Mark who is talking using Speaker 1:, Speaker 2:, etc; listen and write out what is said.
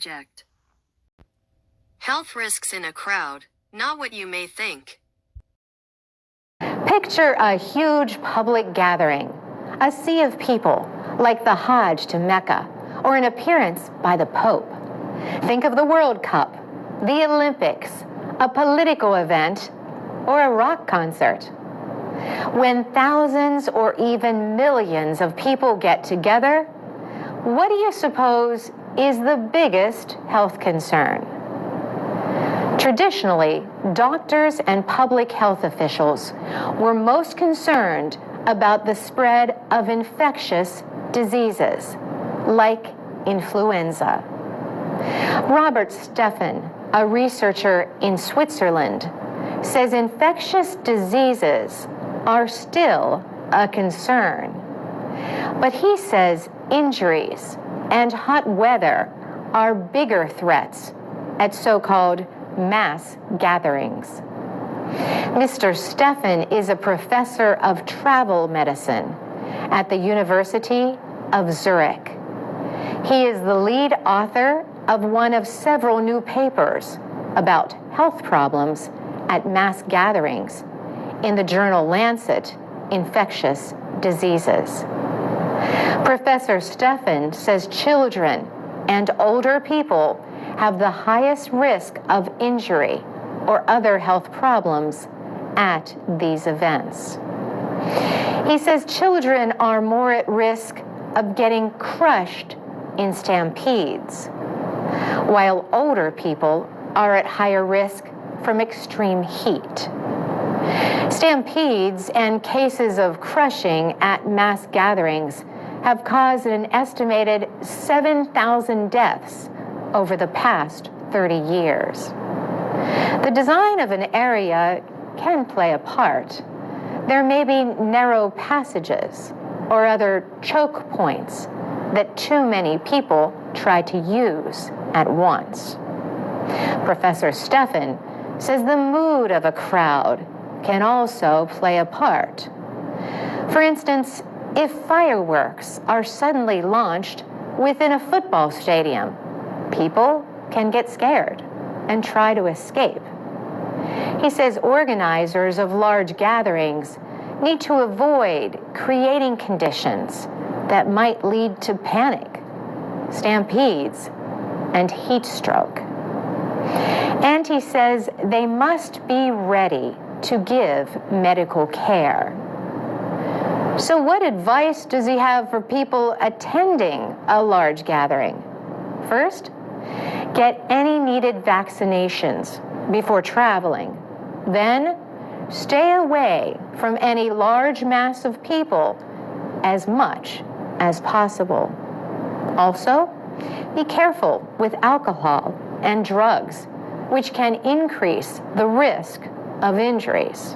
Speaker 1: subject. Health risks in a crowd, not what you may think.
Speaker 2: Picture a huge public gathering, a sea of people, like the Hajj to Mecca, or an appearance by the Pope. Think of the World Cup, the Olympics, a political event, or a rock concert. When thousands or even millions of people get together, what do you suppose is the biggest health concern? Traditionally, doctors and public health officials were most concerned about the spread of infectious diseases, like influenza. Robert Steffen, a researcher in Switzerland, says infectious diseases are still a concern. But he says injuries and hot weather are bigger threats at so-called mass gatherings. Mr. Steffen is a professor of travel medicine at the University of Zurich. He is the lead author of one of several new papers about health problems at mass gatherings in the journal Lancet, Infectious Diseases. Professor Steffen says children and older people have the highest risk of injury or other health problems at these events. He says children are more at risk of getting crushed in stampedes, while older people are at higher risk from extreme heat. Stampedes and cases of crushing at mass gatherings have caused an estimated 7,000 deaths over the past 30 years. The design of an area can play a part. There may be narrow passages or other choke points that too many people try to use at once. Professor Steffen says the mood of a crowd can also play a part. For instance, if fireworks are suddenly launched within a football stadium, people can get scared and try to escape. He says organizers of large gatherings need to avoid creating conditions that might lead to panic, stampedes, and heat stroke. And he says they must be ready to give medical care. So what advice does he have for people attending a large gathering? First, get any needed vaccinations before traveling. Then, stay away from any large mass of people as much as possible. Also, be careful with alcohol and drugs, which can increase the risk of injuries.